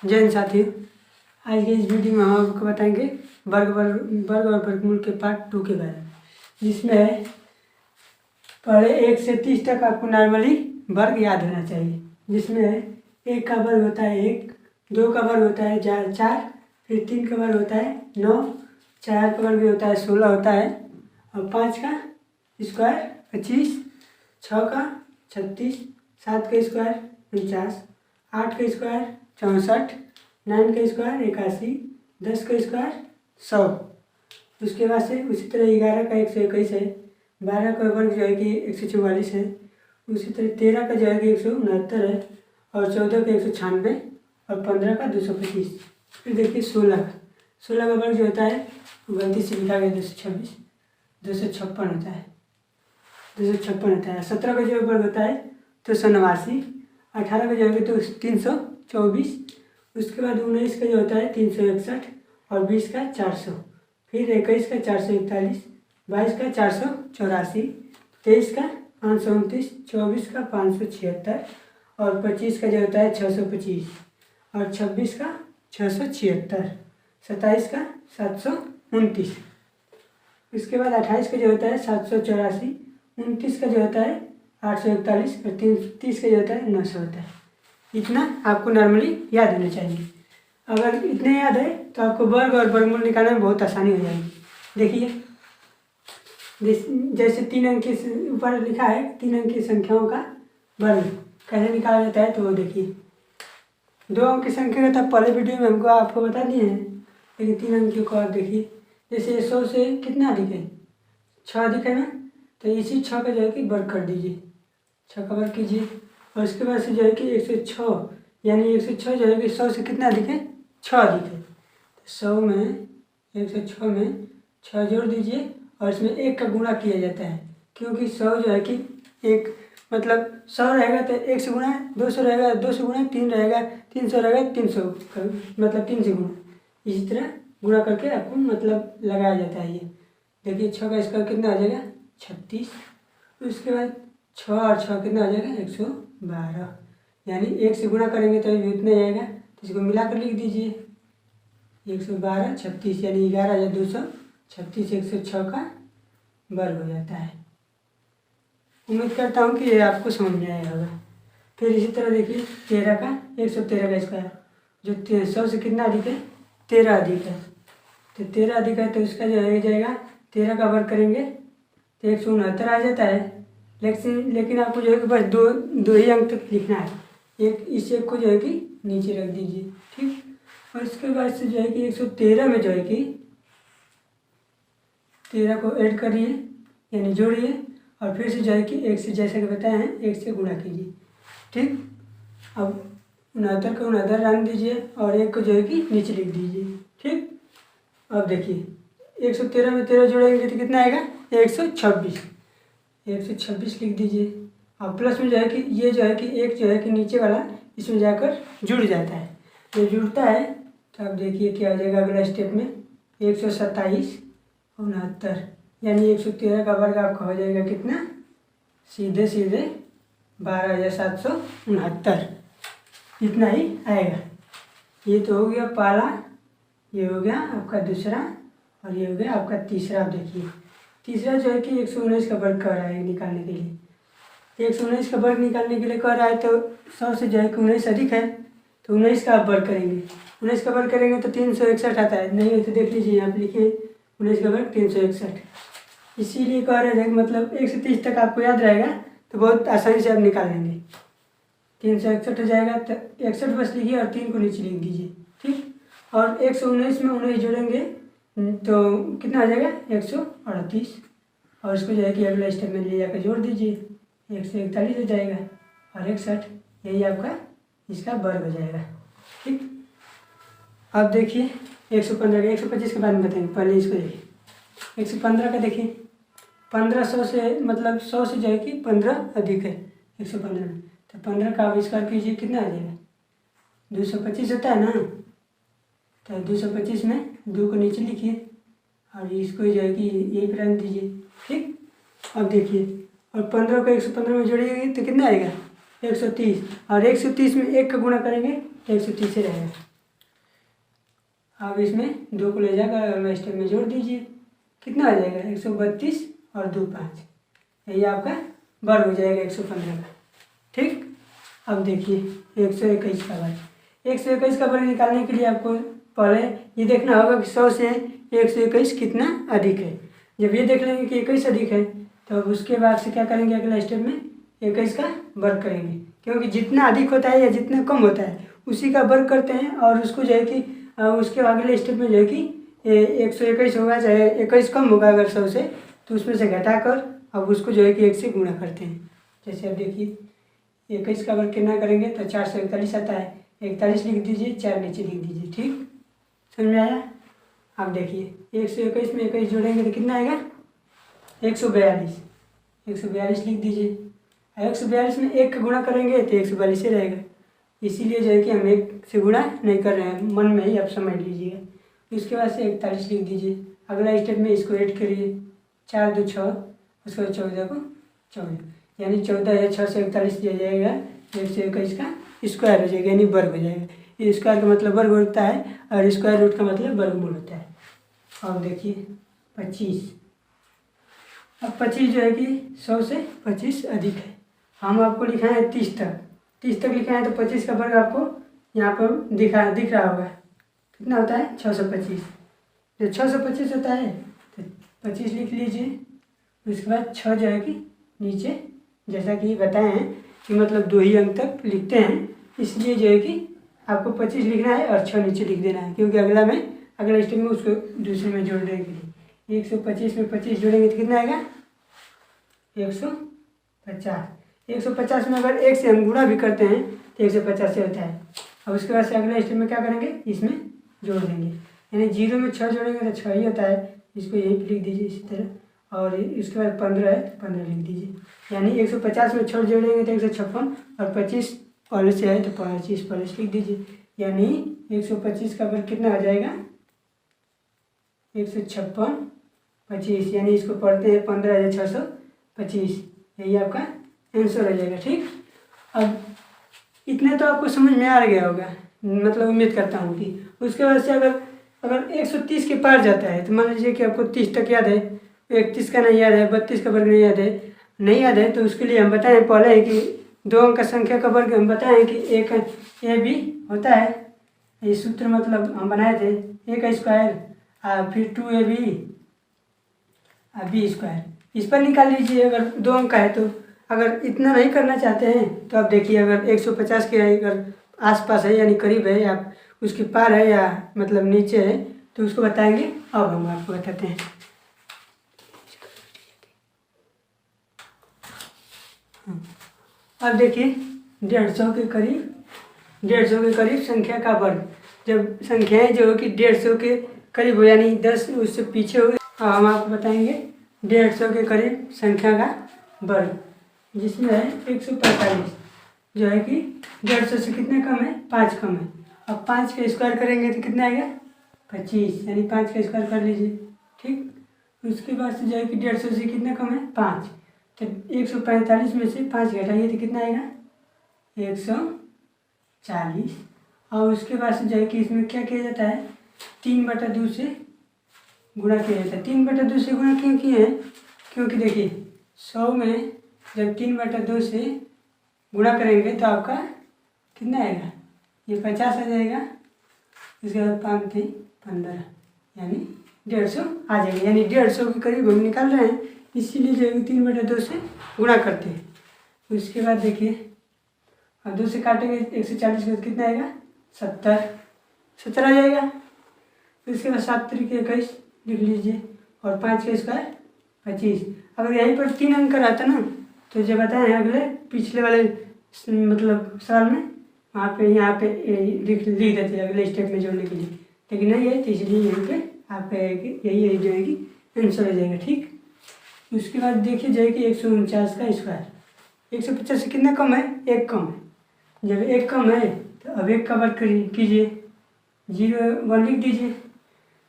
जय हिंद साथियों, आज के इस वीडियो में हम आपको बताएंगे वर्ग और वर्गमूल के पार्ट 2 के बारे में, जिसमें पहले 1 से 30 तक आपको नॉर्मली वर्ग याद होना चाहिए। जिसमें 1 का वर्ग होता है 1, 2 का वर्ग होता है 4, फिर 3 का वर्ग होता है 9, 4 का वर्ग भी होता है 16 होता है, और 5 का स्क्वायर 25, 6 का 36, 7 का स्क्वायर 49, 8 का स्क्वायर 64, 9 का स्क्वायर 81, 10 का स्क्वायर 100। उसके बाद से उसी तरह 11 का 121 है, 12 का वर्ग जो है कि 144 है, उसी तरह 13 का जो है कि 169 है, और 14 का 196, और 15 का 225। फिर देखिए 16 का वर्ग जो होता है गलती से लिखा गया 256 होता है, 256 होता है। 17 का जो वर्ग होता है 289, 18 का जो है तो 324, उसके बाद 19 का जो होता है 361, और 20 का 400, फिर 21 का 441, 22 का 484, 23 का 529, 24 का 576, और 25 का जो होता है 625, और 26 का 676, 27 का 729। इसके बाद 28 का जो होता है 784, 29 का जो होता है 841, और 30 का जो होता है 900 होता है। इतना आपको नॉर्मली याद होना चाहिए। अगर इतने याद है तो आपको वर्ग और वर्गमूल निकालने में बहुत आसानी हो जाएगी। देखिए जैसे 3 अंक के ऊपर लिखा है 3 अंक की संख्याओं का वर्ग कैसे निकाला जाता है, तो वो देखिए 2 अंक की संख्या का तो पहले वीडियो में हमको आपको बता दिए हैं, लेकिन 3 अंक को आप देखिए। जैसे 100 से कितना अधिक है 6 अधिक है ना, तो इसी 6 का जो है कि वर्ग कर दीजिए, 6 का वर्ग कीजिए, और उसके बाद से जो है कि 106, यानी 106 जो है कि 100 से कितना अधिक है 6 अधिक है, तो 100 में 106 में 6 जोड़ दीजिए, और इसमें 1 का गुणा किया जाता है, क्योंकि 100 जो है कि एक मतलब 100 रहेगा तो 1 से गुणा, 200 रहेगा 2 से गुणा, 3 रहेगा 300 रहेगा 300 मतलब 3 से गुणा, इसी तरह गुणा करके आपको मतलब लगाया जाता है। ये देखिए 6 का स्क्वायर कितना आ जाएगा 36, उसके बाद 6 और 6 कितना आ जाएगा 112, यानी 1 से गुणा करेंगे तो इतना आएगा, तो इसको मिलाकर लिख दीजिए 112 36, यानी 11,236 106 का वर्ग हो जाता है। उम्मीद करता हूँ कि ये आपको समझ में आया होगा। फिर इसी तरह देखिए 13 का 113 का स्क्वायर, जो 100 से कितना अधिक है 13 अधिक है, तो 13 अधिक है तो इसका जो है जाएगा 13 का वर्ग करेंगे तो 169 आ जाता है। लेकिन आपको जो है कि बस दो ही अंक तक लिखना है, इस एक को जो है कि नीचे रख दीजिए, ठीक। और इसके बाद से जो है कि 113 में जो है कि 13 को ऐड करिए, यानी जोड़िए, और फिर से जो है कि 1 से जैसे कि बताए हैं 1 से गुणा कीजिए, ठीक। अब 69 को 69 रख दीजिए, और 1 को जो है कि नीचे लिख दीजिए, ठीक। अब देखिए 113 में 13 जोड़ेंगे तो कितना आएगा 126 लिख दीजिए, और प्लस में जो है कि ये जो है कि 1 जो है कि नीचे वाला इसमें जाकर जुड़ जाता है, जो जुड़ता है तो आप देखिए क्या हो जाएगा अगला स्टेप में 127 और 69, यानी 113 का वर्ग आपका हो जाएगा कितना, सीधे 12,769, इतना ही आएगा। ये तो हो गया पहला, ये हो गया आपका दूसरा, और ये हो गया आपका तीसरा। आप देखिए तीसरा जो है कि 119 का वर्ग कर रहा है निकालने के लिए, 119 का वर्ग निकालने के लिए कह रहा है, तो 100 से जो है कि 19 अधिक है, तो 19 का आप वर्ग करेंगे, 19 का वर्ग करेंगे तो 361 आता है, नहीं है तो देख लीजिए यहाँ पे लिखिए 19 का वर्ग 361। इसीलिए कह रहे हैं मतलब 1 से 30 तक आपको याद रहेगा तो बहुत आसानी से आप निकाल लेंगे। 361 हो जाएगा तो 61 बस लिखिए, और 3 को नीचे लिख दीजिए, ठीक। और 119 में 19 जोड़ेंगे तो कितना आ जाएगा 138, और इसको जो है कि अगला स्टेप में ले जाकर जोड़ दीजिए, 141 हो जाएगा, और 61, यही आपका इसका वर्ग हो जाएगा, ठीक। अब देखिए 115 का 125 के बारे में बताएंगे, पहले इसको देखिए 115 का देखिए 1500 से मतलब 100 से जो है कि 15 अधिक है 115 में, तो 15 का आविष्कार कीजिए कितना आ जाएगा 225 होता है ना, तो 225 में 2 को नीचे लिखिए, और इसको जो है कि यही पर रख दीजिए, ठीक। अब देखिए और 15 को 115 में जोड़िएगा तो कितना आएगा 130, और 130 में 1 का गुणा करेंगे तो 130 ही रहेगा, अब इसमें 2 को ले जाकर अगला स्टेप में जोड़ दीजिए। कितना आ जाएगा 132 और 2 5, यही आपका वर्ग हो जाएगा 115 का। ठीक, अब देखिए 121 का वर्ग। 121 का वर्ग निकालने के लिए आपको पहले ये देखना होगा कि 100 से 121 कितना अधिक है। जब ये देख लेंगे कि 21 अधिक है तो उसके बाद से क्या करेंगे, अगला स्टेप में 21 का वर्ग करेंगे, क्योंकि जितना अधिक होता है या जितना कम होता है उसी का वर्ग करते हैं। और उसको जो है कि उसके अगले स्टेप में जो है कि 121 होगा, चाहे 21 कम होगा अगर 100 से, तो उसमें से घटाकर अब उसको जो है कि 1 से गुणा करते हैं। जैसे अब देखिए 21 का वर्ग कितना करेंगे तो 4 से 41 आता है, 41 लिख दीजिए, 4 नीचे लिख दीजिए। ठीक, समझ में आया। अब देखिए 121 में 21 जोड़ेंगे तो कितना आएगा 142, 142 लिख दीजिए। 142 में 1 का गुणा करेंगे तो 142 ही रहेगा, इसीलिए जो है कि हम 1 से गुणा नहीं कर रहे हैं, मन में ही आप समझ लीजिएगा। उसके बाद से 41 लिख दीजिए। अगला स्टेप में इसको ऐड करिए, 4 2 6, उसके बाद 14 को 14, यानी 14 या 6 से 41 दिया जाएगा, 121 का स्क्वायर हो जाएगा, यानी वर्ग हो जाएगा। ये स्क्वायर का मतलब वर्ग होता है और स्क्वायर रूट का मतलब वर्गमूल होता है। अब देखिए 25, अब 25 जो है कि 100 से 25 अधिक है। हम आपको लिखा है 30 तक, 30 तक लिखा है तो 25 का वर्ग आपको यहाँ पर दिख रहा होगा। कितना होता है 625। जब 625 होता है तो 25 लिख लीजिए। उसके बाद 6 जो है कि नीचे, जैसा कि बताए हैं कि मतलब 2 ही अंक तक लिखते हैं, इसलिए जो है कि आपको 25 लिखना है और 6 नीचे लिख देना है, क्योंकि अगला स्टेप में उसको दूसरे में जोड़ने के लिए 125 में 25 जोड़ेंगे तो कितना आएगा 150। 150 में अगर 1 से हम गुणा भी करते हैं तो 150 से होता है। अब उसके बाद से अगले स्टेप में क्या करेंगे, इसमें जोड़ देंगे, यानी 0 में 6 जोड़ेंगे तो 6 ही होता है, इसको यहीं पर लिख दीजिए इसी तरह। और इसके बाद 15 है तो 15 लिख दीजिए, यानी 150 में 6 जोड़ेंगे तो 156, और 25 पहले से है तो 25 पहले से लिख दीजिए, यानी 125 का वर्ग कितना आ जाएगा 156 25, यानी इसको पढ़ते हैं 15,625, यही आपका आंसर हो जाएगा। ठीक, अब इतने तो आपको समझ में आ गया होगा, मतलब उम्मीद करता हूँ कि उसके बाद से अगर 130 के पार जाता है तो मान लीजिए कि आपको 30 तक याद है, 31 का नहीं याद है, 32 का वर्ग नहीं याद है तो उसके लिए हम बताएं पहले है कि 2 अंक का संख्या का वर्ग हम बताएं कि एक ए बी होता है। ये सूत्र मतलब हम बनाए थे, ए का स्क्वायर फिर 2ab बी स्क्वायर, इस पर निकाल लीजिए अगर 2 अंक का है तो। अगर इतना नहीं करना चाहते हैं तो आप देखिए अगर 150 के अगर आसपास है यानी करीब है, या उसके पार है या मतलब नीचे है तो उसको बताएंगे। अब हम आपको बताते हैं। अब देखिए 150 के करीब संख्या का वर्ग, जब संख्याएं जो कि 150 के करीब हो यानी 10 उससे पीछे हो, हम आपको बताएंगे 150 के करीब संख्या का वर्ग, जिसमें है 145 जो है कि 150 से कितने कम है 5 कम है। अब 5 का स्क्वायर करेंगे तो कितना आएगा 25, यानी 5 का स्क्वायर कर लीजिए। ठीक, उसके बाद से जो है कि 150 से कितना कम है 5, तो 145 में से 5 घटाइए तो कितना आएगा 140। और उसके बाद से जो है कि इसमें क्या किया जाता है 3/2 से गुणा किया जाता है। 3/2 से गुणा क्यों किए हैं, क्योंकि देखिए 100 में जब 3/2 से गुणा करेंगे तो आपका कितना आएगा ये 50 आ जाएगा। उसके बाद 5 3 15 यानी 150 आ जाएगा, यानी 150 के करीब हम निकाल रहे हैं, इसीलिए जो है 3/2 से गुणा करते हैं। उसके बाद देखिए अब 2 से काटेंगे 140 के कितना आएगा 70 आ जाएगा। उसके बाद 7 3 21 लिख लीजिए और 5 का स्क्वायर 25। अगर यहीं पर 3 अंक का रहता ना तो जो बताए हैं अगले पिछले वाले मतलब साल में वहाँ पे यहाँ पे लिख देते अगले स्टेप में जोड़ने के लिए, लेकिन नहीं है तो इसलिए यहीं पे आपका यही जो है कि आंसर हो जाएगा। ठीक, उसके बाद देखिए जो है कि 149 का स्क्वायर 150 से कितना कम है 1 कम है। जब 1 कम है तो अब 1 का वर्ग कीजिए, 0 1 लिख दीजिए।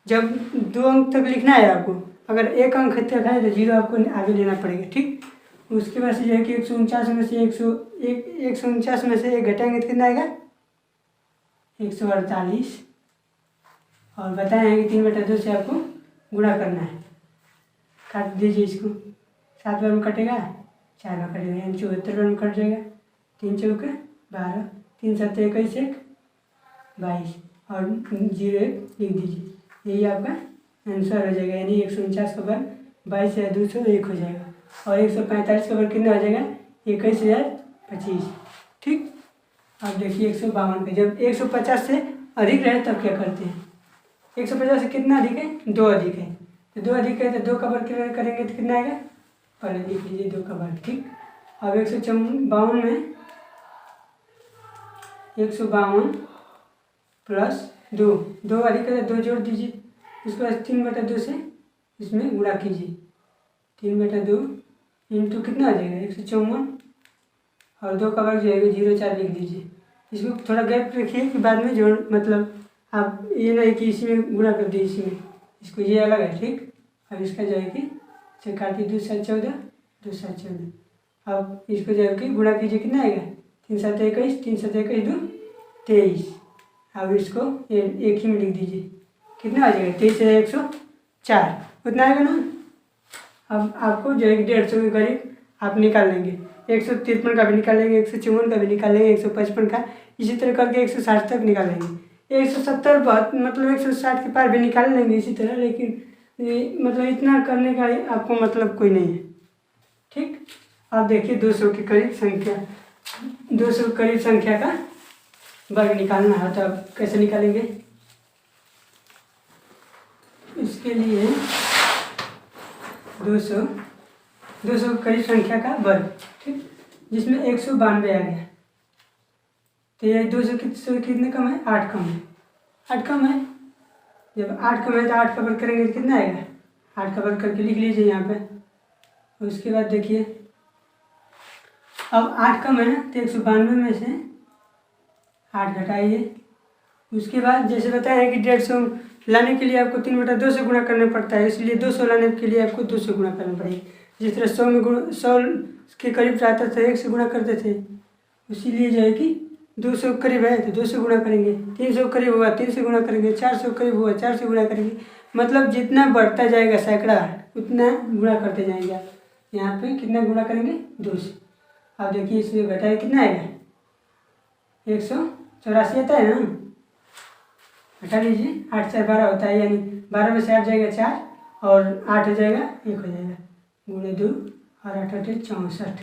जब 2 अंक तक लिखना है आपको, अगर 1 अंक तक है तो 0 आपको आगे लेना पड़ेगा। ठीक, उसके बाद से जो है कि 149 में से 149 में से 1 घटाएंगे तो कितना आएगा 148। और बताए हैं कि 3/2 से आपको गुणा करना है। काट दीजिए इसको, 7 बार में कटेगा, 4 बार कटेगा, यानी 74 बार में कट जाएगा। 3 चौके 12, 3 7 21 1 22 और 0 1 लिख दीजिए। यही आपका आंसर हो जाएगा, यानी 149 का वर्ग 22,201 हो जाएगा। और 145 का वर्ग कितना हो जाएगा? 21,025। ठीक। अब देखिए 152 का, जब 150 से अधिक रहे तब क्या करते हैं? 150 से कितना अधिक है? 2 अधिक है। तो 2 अधिक है तो 2 का वर्ग करेंगे तो कितना आएगा? पहले लिख लीजिए 2 का वर्ग। ठीक। अब 152 में 152 प्लस 2 अधिक है तो 2 जोड़ दीजिए। उसके बाद 3/2 से इसमें गुणा कीजिए। 3/2 इंटू कितना आ जाएगा? 154 और 2 का वर्ग जो है 0,4 लिख दीजिए। इसको थोड़ा गैप रखिए कि बाद में जोड़, मतलब आप ये नहीं कि इसी में गुणा कर दीजिए, इसी में, इसको ये अलग है। ठीक। अब इसका जो है कि इसे काटिए, 2 7 14, 2 7 14। अब इसको जो है कि गुणा कीजिए, कितना आएगा? 3 7 21, 3 7 21 2 23। अब इसको एक ही में लिख दीजिए, कितना आ जाएगा? 23,104 उतना आएगा ना। अब आपको जो है 150 के करीब आप निकाल लेंगे। 153 का भी निकाल लेंगे, 154 का भी निकाल लेंगे, 155 का, इसी तरह करके 160 तक निकाल लेंगे। 170 बहुत, मतलब 160 के पार भी निकाल लेंगे इसी तरह, लेकिन मतलब इतना करने का आपको मतलब कोई नहीं है। ठीक। अब देखिए 200 के करीब संख्या, 200 के करीब संख्या का वर्ग निकालना है, तो आप कैसे निकालेंगे? इसके लिए 200 के करीब संख्या का वर्ग, ठीक, जिसमें 192 आ गया, तो ये 200 कितने कम है? 8 कम है। 8 कम है, जब 8 कम है तो 8 का वर्ग करेंगे तो कितना आएगा? 8 का वर्ग करके लिख लीजिए यहाँ पे। उसके बाद देखिए अब 8 कम है ना, तो 192 में से 8 घटाइए। उसके बाद जैसे बताया है कि 150 लाने के लिए आपको 3/2 से गुणा करना पड़ता है, इसलिए 200 लाने के लिए आपको 2 से गुणा करना पड़ेगा। जिस तरह 100 के करीब रहता था 1 से गुणा करते थे, इसीलिए जो है कि 200 के करीब है तो 2 से गुणा करेंगे। 300 के करीब हुआ 3 से गुणा करेंगे। 400 के करीब हुआ 4 से गुणा करेंगे। मतलब जितना बढ़ता जाएगा सैकड़ा उतना गुणा करते जाएंगे आप। यहाँ पे कितना गुणा करेंगे? 2 से। अब देखिए इसमें घटाए कितना आएगा? 184 आता है ना, हटा लीजिए। 8 4 12 होता है, यानी 12 में से 8 जाएगा 4 और 8 हो जाएगा 1 हो जाएगा, गुणे 2 और 8 8 64।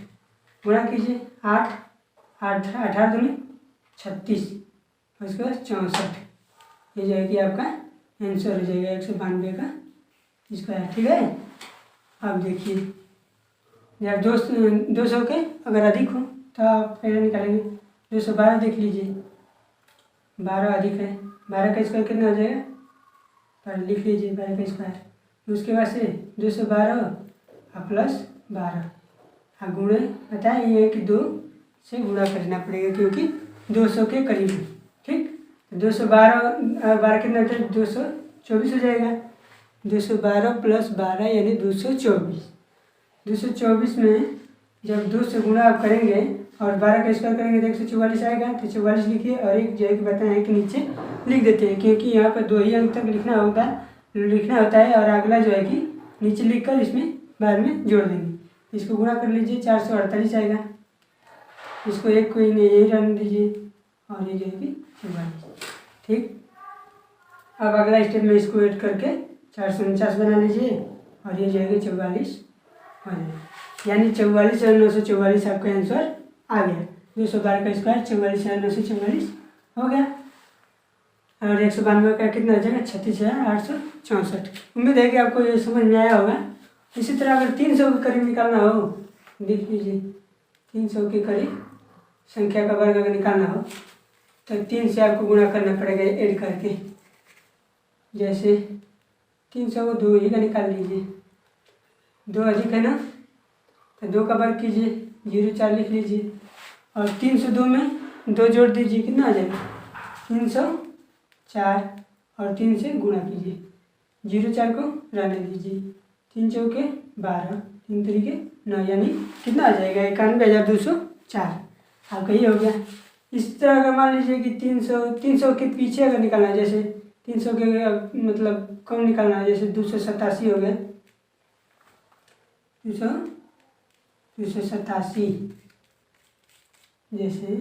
गुणा कीजिए 8 8 18 दूनी 36, उसके बाद 64। ये जो है कि आपका आंसर हो जाएगा 192 का स्क्वायर। ठीक है। अब देखिए जब 200 के अगर अधिक हो तो आप पहले निकालेंगे। 212 देख लीजिए, 12 अधिक है, 12 का स्क्वायर कितना हो जाएगा? पहले लिख लीजिए 12 का स्क्वायर। उसके बाद से 212 और प्लस 12 हाँ गुणे, बताए ये है कि 2 से गुणा करना पड़ेगा क्योंकि 200 के करीब है। ठीक। 212 कितना होता है? 224 हो जाएगा। 212 प्लस 12 यानी 224। 224 में जब 2 से गुणा आप करेंगे और 12 का स्क्वायर करेंगे तो 144 आएगा। तो 44 लिखिए और एक जो है कि बताएं कि नीचे लिख देते हैं, क्योंकि यहाँ पर 2 ही अंक तक लिखना होता है और अगला जो है कि नीचे लिखकर इसमें बाद में जोड़ देंगे। इसको गुणा कर लीजिए, 448 आएगा। इसको एक कोई नहीं यही रहने दीजिए और ये जो है कि 44। ठीक। अब अगला स्टेप में इसको ऐड करके 449 बना लीजिए और ये जो है कि 44 हो जाएगा, यानी 44,944 आपका आंसर आ गया। 212 का स्क्वायर 44,944 हो गया और 192 का कितना हो जाएगा? 36,864। उम्मीद है कि आपको ये समझ में आया होगा। इसी तरह अगर 300 के करीब निकालना हो, देख लीजिए 300 के करीब संख्या का वर्ग अगर निकालना हो तो 3 से आपको गुणा करना पड़ेगा ऐड करके। जैसे 300 को 2 ही का निकाल लीजिए, 2 अधिक है ना, तो 2 का वर्ग कीजिए, 0,4 लिख लीजिए और 302 में 2 जोड़ दीजिए, कितना आ जाएगा? 304 और 3 से गुणा कीजिए, 0,4 को रहने दीजिए, 3 चौके 12, 3 तरीके 9, यानी कितना आ जाएगा? 91,204 आपका ये हो गया। इस तरह अगर मान लीजिए कि 300 के पीछे अगर निकालना है, जैसे 300 के मतलब कम निकालना है, जैसे 287 हो गया, 287, जैसे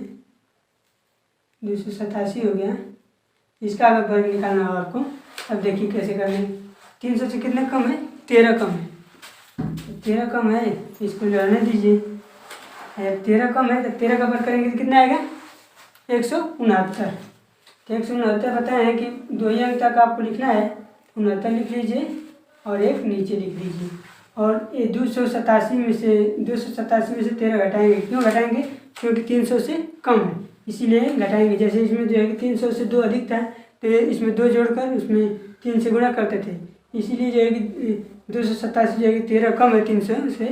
287 हो गया, इसका अगर वर्ग निकालना हो आपको। अब देखिए कैसे करना है। 300 से कितने कम है? 13 कम है। 13 कम है, इसको रहने दीजिए। 13 कम है तो 13 का वर्ग करेंगे तो कितना आएगा? 169। तो 169 बताए हैं कि 2 ही अंक तक आपको लिखना है, 69 लिख लीजिए और एक नीचे लिख दीजिए। और ये 287 में से 13 घटाएंगे। क्यों घटाएंगे? क्योंकि 300 से कम है, इसीलिए घटाएंगे। जैसे इसमें जो है कि 300 से 2 अधिक था, तो ये इसमें 2 जोड़कर उसमें 3 से गुणा करते थे, इसीलिए जो है कि 287 जो है कि 13 कम है 300 से,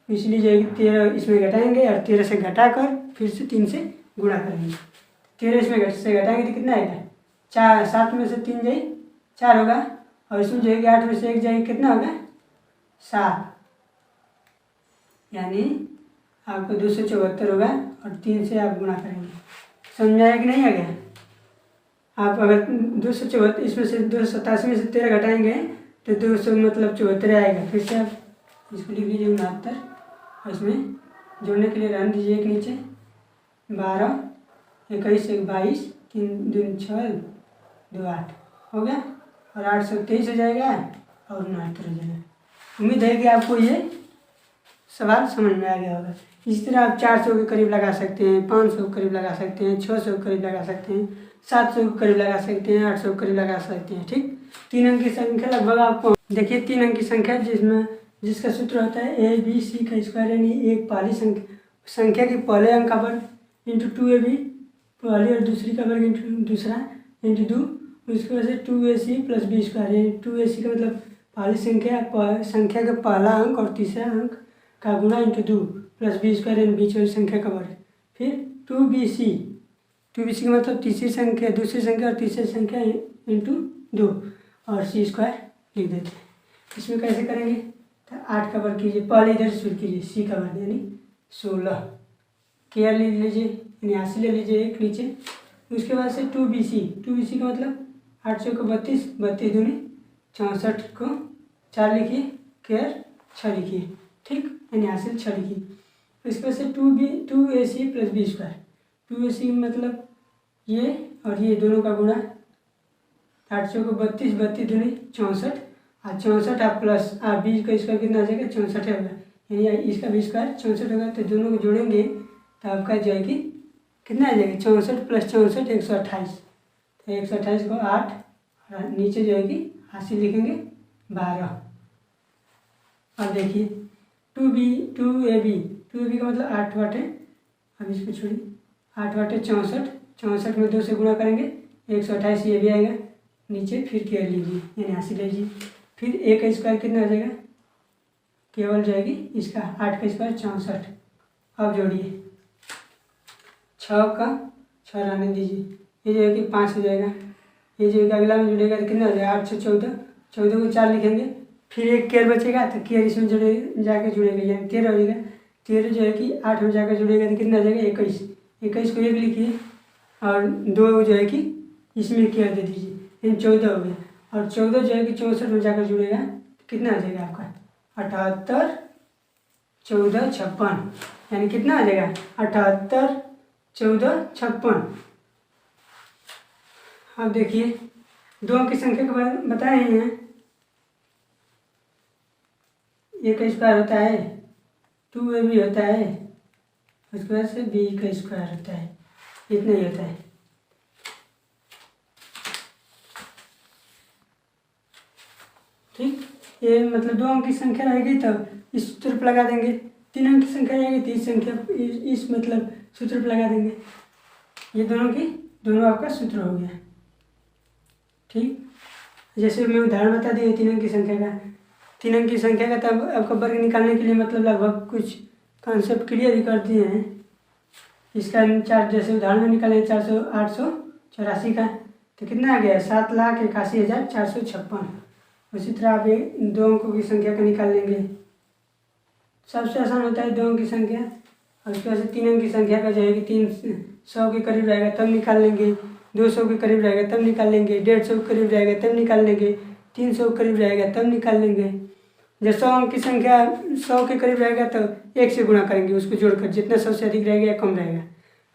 इसलिए जो है कि 13 इसमें घटाएंगे और 13 से घटाकर फिर से 3 से गुणा करेंगे। 13 इसमें से घटाएंगे तो कितना आएगा? 4, 7 में से 3 जाए 4 होगा, और इसमें जो है कि 8 में से 1 जाए कितना होगा? 7, यानी आपको 274 होगा और 3 से आप गुणा करेंगे। समझ आया कि नहीं आ गया? आप अगर 274 इसमें से 287 में से 13 घटाएंगे तो 200 मतलब 74 आएगा। फिर से आप इसको लिख लीजिए 69, और इसमें जोड़ने के लिए रहने दीजिए एक नीचे। 12, 21, 22, 3 दूनी 6, 2 8 हो गया, और 823 हो जाएगा और 69 हो जाएगा। उम्मीद है कि आपको ये सवाल समझ में आ गया होगा। इसी तरह आप 400 के करीब लगा सकते हैं, 500 के करीब लगा सकते हैं, 600 के करीब लगा सकते हैं, 700 के करीब लगा सकते हैं, 800 के करीब लगा सकते हैं। ठीक, 3 अंक की संख्या लगभग आपको देखिए 3 अंक की संख्या जिसका सूत्र होता है ABC का स्क्वायर, यानी एक पहली संख्या के पहले अंक का वर्ग इंटू 2AB, पहली और दूसरी का वर्ग इंटू दूसरा इंटू 2, उसकी वजह से 2AC plus B square. 2AC का मतलब पहली संख्या का पहला अंक और तीसरा अंक का गुणा इंटू 2 प्लस B स्क्वायर, यानी बीच वाली संख्या का वर्ग। फिर 2BC का मतलब तीसरी संख्या, दूसरी संख्या और तीसरी संख्या इंटू 2 और C स्क्वायर लिख देते हैं। इसमें कैसे करेंगे? तो 8 का वर्ग कीजिए, पहले इधर से शुरू कीजिए, C का वर्ग यानी 16, केयर ले लीजिए, यानी 80 ले लीजिए एक नीचे। उसके बाद से 2BC का मतलब 800 को 32, 32 दूनी 64 को 4 लिखिए, केयर 6 लिखिए। ठीक, यानी हासिल 6 लिखिए। इसके बाद से 2AC plus B square. 2AC मतलब ये और ये दोनों का गुणा, 800 को 32, 32 दूनी 64, और 64 आप प्लस आप B का स्क्वायर कितना आ जाएगा? 64 होगा, यानी इसका भी स्क्वायर 64 होगा। तो दोनों को जोड़ेंगे तो आपका जो है कि कितना आ जाएगा? 64 प्लस 64 128। तो 128 को 8 और नीचे जो है कि हासिल लिखेंगे 12। अब देखिए 2AB का मतलब 8 वाट है। अब इसको छोड़िए, 8 वाट है 64, 64 में 2 से गुणा करेंगे 128, ये भी आएगा नीचे। फिर केयर लीजिए, यानी हासिल लीजिए। फिर A का स्क्वायर कितना आ जाएगा? केवल जाएगी इसका 8 का स्क्वायर 64। अब जोड़िए, 6 का 6 रहने दीजिए, ये जो है कि 5 हो जाएगा। ये जो है कि अगला में जुड़ेगा तो कितना हो जाएगा? 8 से 14, 14 को 4 लिखेंगे, फिर एक केयर बचेगा तो केयर इसमें जाकर जुड़ेगा, यानी 13 हो जाएगा। 13 जो है कि 8 में जाकर जुड़ेगा तो कितना आ जाएगा? 21, 21 को 1 लिखिए और 2 जो है कि इसमें केयर दे दीजिए, यानी 14 हो गया। और 14 जो है कि 64 में जाकर जुड़ेगा तो कितना आ जाएगा आपका? 78, 14, 56, यानी कितना आ जाएगा? 78, 14, 56। अब देखिए 2 अंक की संख्या के बारे में बताए हैं। A का स्क्वायर होता है, 2AB होता है, उसके बाद से B का स्क्वायर होता है, इतना ही होता है। ठीक, ये मतलब 2 अंक की संख्या रहेगी तो इस सूत्र पर लगा देंगे, 3 अंक की संख्या रहेगी तो इस संख्या इस मतलब सूत्र पर लगा देंगे। ये दोनों आपका सूत्र हो गया। ठीक, जैसे मैं उदाहरण बता दिया 3 अंक की संख्या का। 3 अंक की संख्या का तब आपका वर्ग निकालने के लिए मतलब लगभग कुछ कॉन्सेप्ट क्लियर ही कर दिए हैं। इसका चार्ट जैसे उदाहरण में निकालें 884 का तो कितना आ गया? 7,81,456। उसी तरह आप 2 अंकों की संख्या का निकाल लेंगे। सबसे आसान होता है 2 अंक की संख्या, और उसके बाद से 3 अंक की संख्या का जो है कि 300 के करीब रहेगा तब निकाल लेंगे। 200 के करीब रहेगा तब निकाल लेंगे, 150 के करीब रहेगा तब निकाल लेंगे, 300 के करीब रहेगा तब निकाल लेंगे। जब 100 अंक की संख्या 100 के करीब रहेगा तो 1 से गुणा करेंगे उसको जोड़कर, जितना 100 से अधिक रहेगा या कम रहेगा।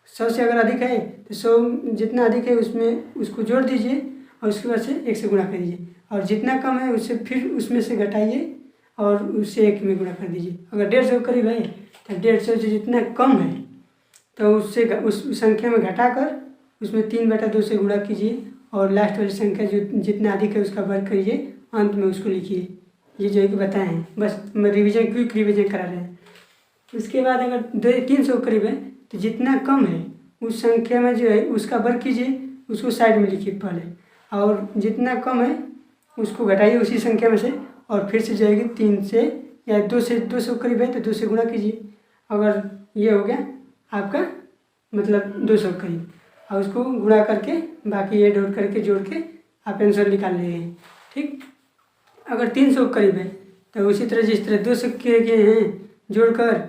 100 से अगर अधिक है तो 100 जितना अधिक है उसमें उसको जोड़ दीजिए और उसके बाद से 1 से गुणा कर दीजिए, और जितना कम है उससे फिर उसमें से घटाइए और उससे 1 में गुणा कर दीजिए। अगर 150 के करीब है तो 150 से जितना कम है तो उससे उस संख्या में घटाकर उसमें 3/2 से गुणा कीजिए और लास्ट वाली संख्या जो जितना अधिक है उसका वर्ग करिए, अंत में उसको लिखिए। ये जो है कि बताए हैं, बस रिवीजन क्विक रिवीजन करा रहे हैं। उसके बाद अगर 300 के करीब है तो जितना कम है उस संख्या में जो है उसका वर्ग कीजिए, उसको साइड में लिखिए पहले, और जितना कम है उसको घटाइए उसी संख्या में से, और फिर से जाएगी 3 से या 200 करीब है तो 2 से गुणा कीजिए। अगर ये हो गया आपका मतलब 200 करीब, और उसको गुणा करके बाकी ये डॉट करके जोड़ के आप आंसर निकाल लेंगे। ठीक, अगर 300 करीब है तो उसी तरह जिस तरह 200 के हैं जोड़कर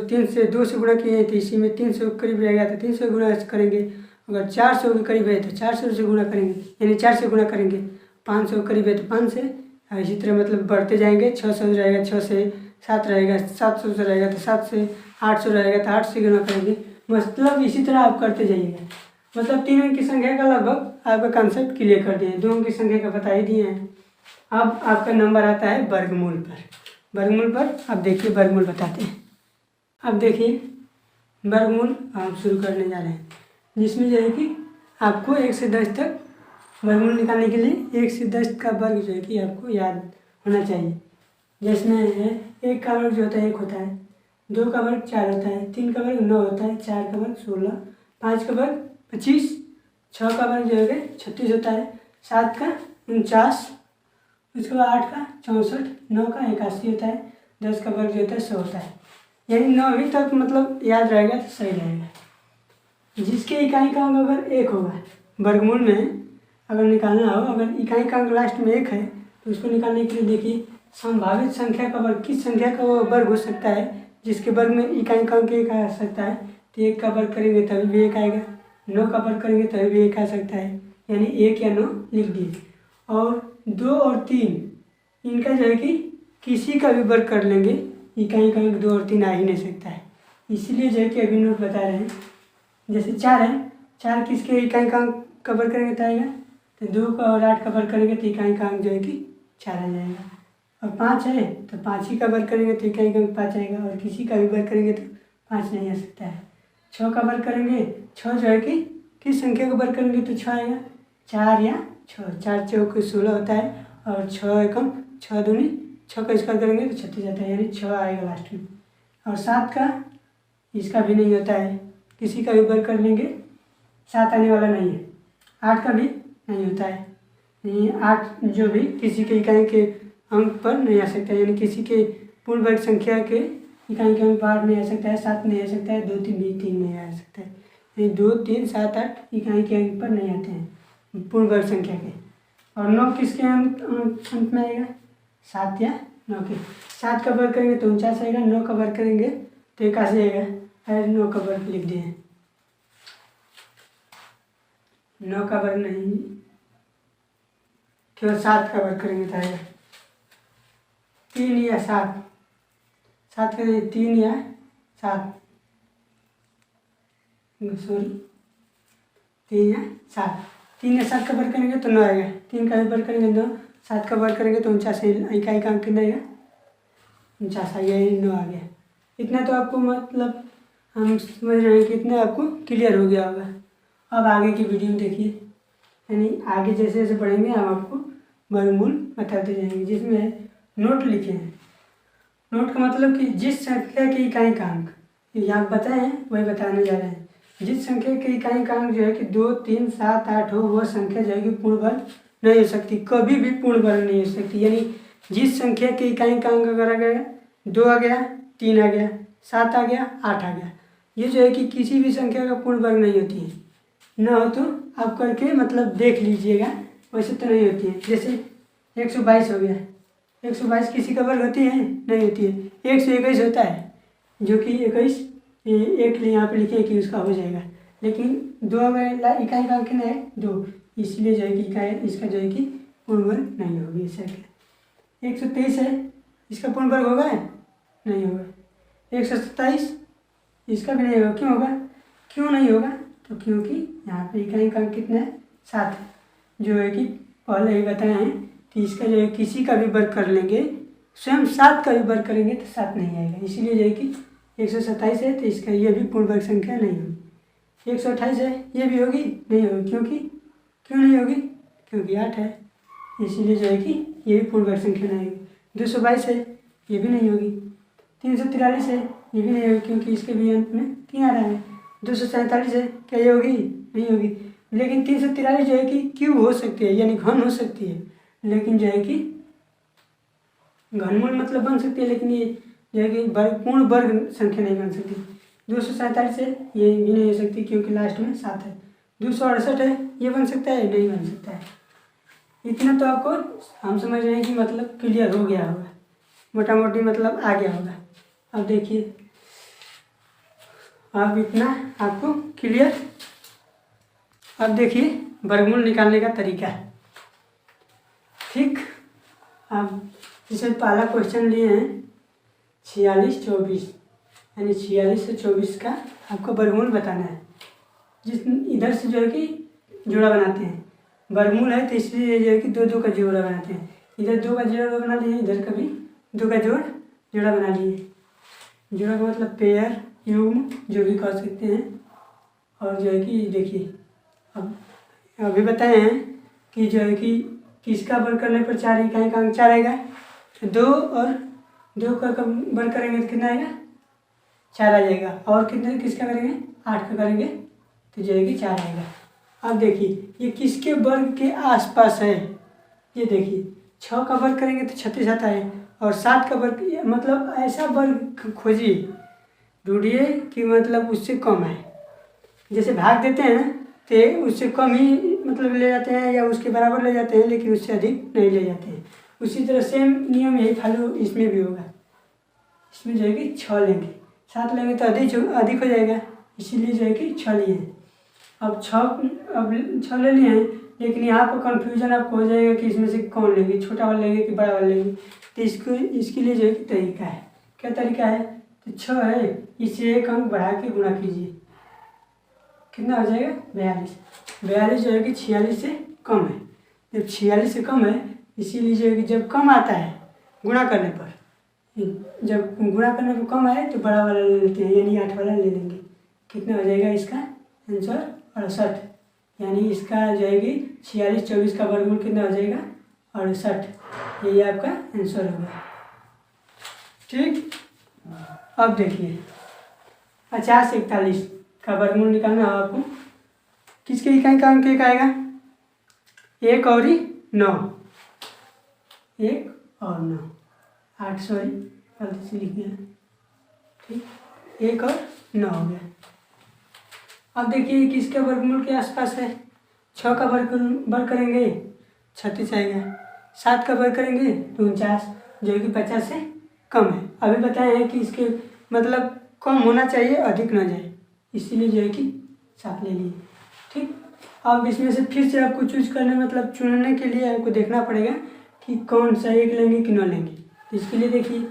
3 से 2 से गुणा किए हैं तो इसी में 300 के करीब रहेगा तो 300 गुणा करेंगे। अगर 400 के करीब है तो 400 से गुणा करेंगे, यानी 4 से गुणा करेंगे। 500 के करीब है तो 5 से, और इसी तरह मतलब बढ़ते जाएंगे। 600 रहेगा 6 से, 7 रहेगा 700 से रहेगा तो 7 से, 800 रहेगा तो 8 से गुणा करेंगे। मतलब इसी तरह आप करते जाइएगा। मतलब 3 अंक की संख्या का लगभग आपका कॉन्सेप्ट क्लियर कर दिए हैं, 2 अंक की संख्या का बता ही दिए हैं। अब आपका नंबर आता है वर्गमूल पर। वर्गमूल पर अब देखिए वर्गमूल बताते हैं। अब देखिए वर्गमूल हम शुरू करने जा रहे हैं, जिसमें जो है कि आपको 1 से 10 तक वर्गमूल निकालने के लिए 1 से 10 का वर्ग जो है कि आपको याद होना चाहिए। जिसमें है 1 का वर्ग जो होता है 1 होता है, 2 का वर्ग 4 होता है, 3 का वर्ग 9 होता है, 4 का वर्ग 16, 5 का वर्ग 25, 6 का वर्ग जो है 36 होता है, 7 का 49, उसके बाद 8 का 64, 9 का 81 होता है, 10 का वर्ग जो होता है 100 होता है। यानी 9वीं तक मतलब याद रहेगा तो सही रहेगा। जिसके इकाई का अंक अगर 1 होगा वर्गमूल में अगर निकालना हो, अगर इकाई का अंक लास्ट में 1 है तो उसको निकालने के लिए देखिए संभावित संख्या का वर्ग, किस संख्या का वो वर्ग हो सकता है जिसके वर्ग में इकाई का अंक 1 आ सकता है। तो 1 का वर्ग करेंगे तभी भी 1 आएगा, 9 का वर्ग करेंगे तभी भी 1 आ सकता है, यानी 1 या 9 लिख दिए। और 2 और 3 इनका जो है कि किसी का भी वर्ग कर लेंगे, इकाई का अंक 2 और 3 आ ही नहीं सकता है, इसलिए जो है कि अभी नोट बता रहे हैं। जैसे 4 है, 4 किसके इकाई का अंक का वर्ग करेंगे तो आएगा, तो 2 का और 8 का वर्ग करेंगे तो इकाई का अंक जो है कि 4 आ जाएगा। और 5 है तो 5 ही का वर्ग करेंगे तो इकाई का अंक 5 आएगा, और किसी का भी वर्ग करेंगे तो 5 नहीं आ सकता है। 6 का वर्ग करेंगे, 6 जो है कि किस संख्या का वर्ग करेंगे तो 6 आएगा, 4 या 6, 4 चौक 16 होता है, और 6 एकम 6 दूनी 6 का स्क्वायर करेंगे तो 36 आता है, यानी 6 आएगा लास्ट में। और 7 का इसका भी नहीं होता है, किसी का भी वर्ग कर लेंगे 7 आने वाला नहीं है। 8 का भी नहीं होता है, यानी 8 जो भी किसी के इकाई के अंक पर नहीं आ सकता है, यानी किसी के पूर्ण वर्ग संख्या के इकाई के अंक पर 8 नहीं आ सकता है, 7 नहीं आ सकता है, 2 3 भी 3 नहीं आ सकता है, यानी 2 3 7 8 इकाई के अंक पर नहीं आते हैं पूर्ण वर्ग संख्या के। और 9 किसके अंक में आएगा, 7 या 9 के। 7 का वर्ग करेंगे तो 49 आएगा, 9 का वर्ग करेंगे तो 81 आएगा, अरे 9 का वर्ग लिख दिए, 9 का वर्ग नहीं, केवल 7 का वर्ग करेंगे तो आएगा 3 या 7, 7 का नहीं 3 या 7, सॉरी 3 या 7, 3 या 7 का वर्ग करेंगे तो 9 आएगा, 3 का भी वर्ग करेंगे 9, 7 का वर्ग करेंगे तो 49 इकाई का अंक कितना आएगा 49 आएगा, 9 आ गया। इतना तो आपको मतलब हम समझ रहे हैं कि इतना आपको क्लियर हो गया होगा। अब आगे की वीडियो देखिए, यानी आगे जैसे जैसे पढ़ेंगे हम आपको वर्गमूल बताते जाएंगे, जिसमें नोट लिखे हैं। नोट का मतलब कि जिस संख्या की इकाई का अंक यहाँ बताए हैं वही बताने जा रहे हैं। जिस संख्या की इकाई का अंक जो है कि 2 3 7 8 हो, वह संख्या जो है कि पूर्ण वर्ग नहीं हो सकती, कभी भी पूर्ण वर्ग नहीं हो सकती। यानी जिस संख्या की इकाई का अंक अगर आ गया 2 आ गया, 3 आ गया, 7 आ गया, 8 आ गया, ये जो है कि किसी भी संख्या का पूर्ण वर्ग नहीं होती है। ना हो तो आप करके मतलब देख लीजिएगा, वैसे तो नहीं होती है। जैसे 122 हो गया, 122 किसी का वर्ग होती है, नहीं होती है। 121 होता है, जो कि 21 एक यहाँ पे लिखे कि उसका हो जाएगा, लेकिन 2 में इकाई का अंक कितना है 2, इसलिए जो है कि इकाई इसका जो है कि पूर्ण वर्ग नहीं होगी। ऐसा क्या 123 है, इसका पूर्ण वर्ग होगा नहीं होगा। 127 इसका भी नहीं होगा। क्यों होगा, क्यों नहीं होगा, तो क्योंकि यहाँ पे इकाई का अंक कितना है 7 है, जो है कि पहले ही बताए हैं कि इसका जो है किसी का भी वर्ग कर लेंगे, स्वयं 7 का भी वर्ग करेंगे तो 7 नहीं आएगा। इसीलिए जो है कि 127 है तो इसका ये भी पूर्ण वर्ग संख्या नहीं होगी। 128 है, ये भी होगी नहीं होगी। क्योंकि क्यों नहीं होगी, क्योंकि 8 है, इसीलिए जो है कि ये भी पूर्ण वर्ग संख्या नहीं होगी। 222 है, ये भी नहीं होगी। 343 है, ये भी नहीं होगी क्योंकि इसके भी अंत में 3 आ रहा है। 247 है, क्या ये होगी, नहीं होगी। लेकिन 343 जो है कि क्यूब हो सकती है, यानी घन हो सकती है, लेकिन जो है कि घनमूल मतलब बन सकती है, लेकिन ये जो है कि पूर्ण वर्ग संख्या नहीं बन सकती। 247 है, ये भी नहीं हो सकती क्योंकि लास्ट में 7 है। 268 है, ये बन सकता है, नहीं बन सकता है। इतना तो आपको हम समझ रहे हैं कि मतलब क्लियर हो गया होगा, मोटा मोटी मतलब आ गया होगा। अब देखिए, अब इतना आपको क्लियर। अब देखिए वर्गमूल निकालने का तरीका है। ठीक, अब जैसे पहला क्वेश्चन लिए हैं 46 24, यानी 46 से 24 का आपको वर्गमूल बताना है। जिस इधर से जो है कि जोड़ा बनाते हैं, वर्गमूल है तो इसलिए जो है कि 2 2 का जोड़ा बनाते हैं। इधर 2 का जोड़ा बना लिए, इधर का भी 2 का जोड़ा बना लिए। जोड़ा का मतलब पेयर, युग्म, जो भी कह सकते हैं। और जो है कि देखिए, अब अभी बताए हैं कि जो है कि किसका वर्ग करने पर 4 इकाई का अंक 4 आएगा। 2 और 2 का वर्ग करेंगे तो कितना आएगा 4 आ जाएगा। और कितने किसका करेंगे 8 का करेंगे तो जो है कि 4 आएगा। अब देखिए ये किसके वर्ग के आसपास है, ये देखिए 6 का वर्ग करेंगे तो 36 आता है, और 7 का वर्ग मतलब ऐसा वर्ग खोजिए, ढूंढिए कि मतलब उससे कम है। जैसे भाग देते हैं तो उससे कम ही मतलब ले जाते हैं या उसके बराबर ले जाते हैं, लेकिन उससे अधिक नहीं ले जाते हैं। उसी तरह सेम नियम यही फॉलो इसमें भी होगा। इसमें जो है कि 6 लेंगे, 7 लेंगे तो अधिक हो जाएगा, इसीलिए जो है कि 6 लिए हैं। अब 6 ले लिए हैं, लेकिन यहाँ पर कन्फ्यूजन आपको हो जाएगा कि इसमें से कौन लेंगे, छोटा वाला लेंगे कि बड़ा वाला लेंगे। तो इसके लिए जो है कि तरीका है। क्या तरीका है, तो 6 है, इससे 1 अंक बढ़ा के गुणा कीजिए, कितना हो जाएगा 42। 42 जो है कि 46 से कम है। जब 46 से कम है, इसीलिए जो है कि जब कम आता है गुणा करने पर, जब गुणा करने पर कम आए तो बड़ा वाला ले लेते हैं, यानी 8 वाला ले लेंगे। कितना हो जाएगा इसका आंसर 68, यानी इसका जो है कि 46 24 का वर्गमूल कितना हो जाएगा 68। यही आपका आंसर होगा। ठीक, अब देखिए 50 41 का वर्गमूल निकालना है आपको। किसके इकाई का अंक 1 आएगा, 1 और 9, 1 और 9, 8 सॉरी गलती से लिख दिया। ठीक, 1 और 9 हो गया। अब देखिए किसके वर्गमूल के आसपास है। 6 का वर्ग करेंगे 36 आएगा, 7 का वर्ग करेंगे तो 49, जो कि 50 से कम है। अभी बताए हैं कि इसके मतलब कम होना चाहिए, अधिक ना जाए, इसीलिए जो है कि 7 ले लिए। ठीक, अब इसमें से फिर से आपको चूज करने मतलब चुनने के लिए आपको देखना पड़ेगा कि कौन सा 1 लेंगे कि 9 लेंगे। तो इसके लिए देखिए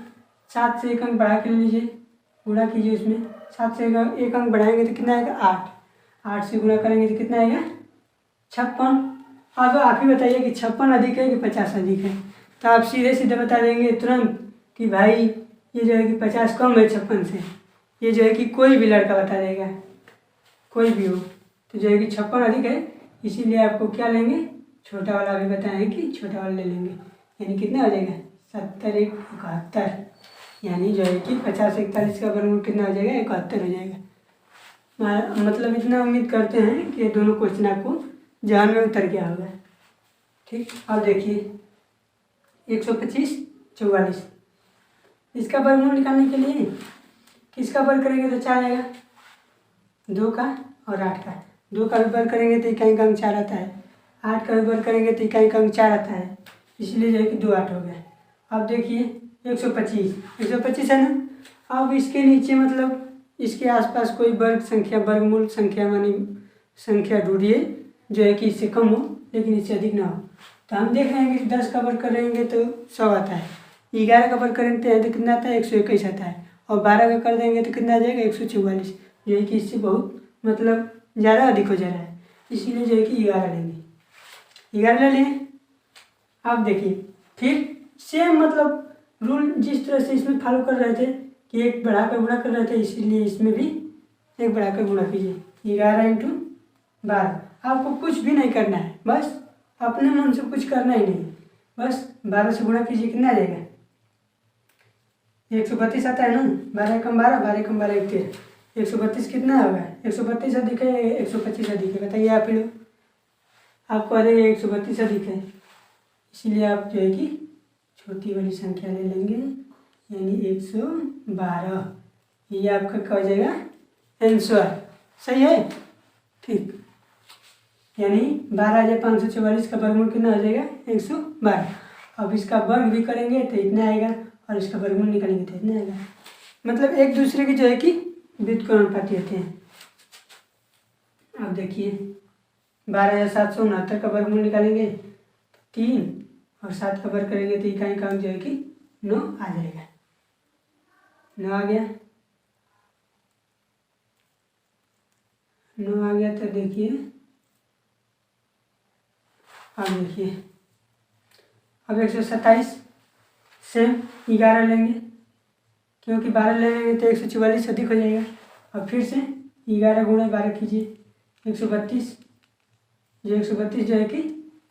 7 से 1 अंक बढ़ा के ले लीजिए, गुणा कीजिए। उसमें 7 से 1 अंक बढ़ाएंगे तो कितना आएगा 8, 8 से गुणा करेंगे तो कितना आएगा 56। अब आप ही बताइए कि 56 अधिक है कि 50 अधिक है। तो आप सीधे सीधे बता देंगे तुरंत कि भाई ये जो है कि 50 कम है 56 से। ये जो है कि कोई भी लड़का बता देगा, कोई भी हो, तो जो है कि 56 अधिक है, इसीलिए आपको क्या लेंगे, छोटा वाला भी बताएं कि छोटा वाला ले लेंगे। यानी कितना हो जाएगा 70 1 71, यानी जो है कि 50 41 का वर्गमूल कितना हो जाएगा 71 हो जाएगा। मतलब इतना उम्मीद करते हैं कि ये दोनों क्वेश्चन आपको ध्यान में उतर गया होगा। ठीक, अब देखिए 125 44, इसका वर्गमूल निकालने के लिए किसका वर्ग करेंगे तो 4 आएगा, 2 का और 8 का। 2 का भी वर्ग करेंगे तो इकाई का अंक 4 आता है, 8 का भी वर्ग करेंगे तो इकाई का अंक 4 आता है, इसलिए जो है कि 2 8 हो गया। अब देखिए 125 है ना। अब इसके नीचे मतलब इसके आसपास कोई वर्गमूल संख्या मानी संख्या ढूंढिए जो है कि इससे कम हो लेकिन इससे अधिक ना हो। तो हम देख रहे हैं कि 10 का वर्ग करेंगे तो 100 आता है, 11 का वर्ग करेंगे तो कितना आता है 121 आता है, और 12 का कर देंगे तो कितना आ जाएगा 144, जो है कि इससे बहुत मतलब ज़्यादा अधिक हो जा रहा है, इसीलिए जो है कि 11 लेंगे, 11 ले लें। आप देखिए फिर सेम मतलब रूल जिस तरह से इसमें फॉलो कर रहे थे कि एक बढ़ा कर गुणा कर रहे थे, इसीलिए इसमें भी एक बढ़ा कर गुणा कीजिए। 11 × 12, आपको कुछ भी नहीं करना है, बस अपने मन से कुछ करना ही नहीं, बस 12 से गुणा कीजिए, कितना आ जाएगा 132 आता है ना। 12 × 12, 12 × 12 13, 132 कितना होगा 132 अधिक है 125 अधिक है, बताइए आप ही लोग। आपको आ जाएगा 132 अधिक है, इसीलिए आप जो है कि छोटी वाली संख्या ले लेंगे, यानी 112, ये आपका क्या हो जाएगा आंसर, सही है। ठीक, यानी 12,544 का वर्गमूल कितना हो जाएगा 112। अब इसका वर्ग भी करेंगे तो इतना आएगा, और इसका वर्गमूल निकालेंगे तो इतना आएगा, मतलब एक दूसरे की जो है कि व्युत्क्रमानुपाती होते हैं। अब देखिए 12,769 का वर्गमूल निकालेंगे 3, और 7 का वर्ग करेंगे तो इकाई का अंक जो है कि 9 आ जाएगा, 9 आ गया, 9 आ गया। तो देखिए अब देखिए अब 127 से 11 लेंगे, क्योंकि 12 ले लेंगे तो 144 अधिक हो जाएगा। अब फिर से 11 × 12 कीजिए, 132, जो 132 जो है कि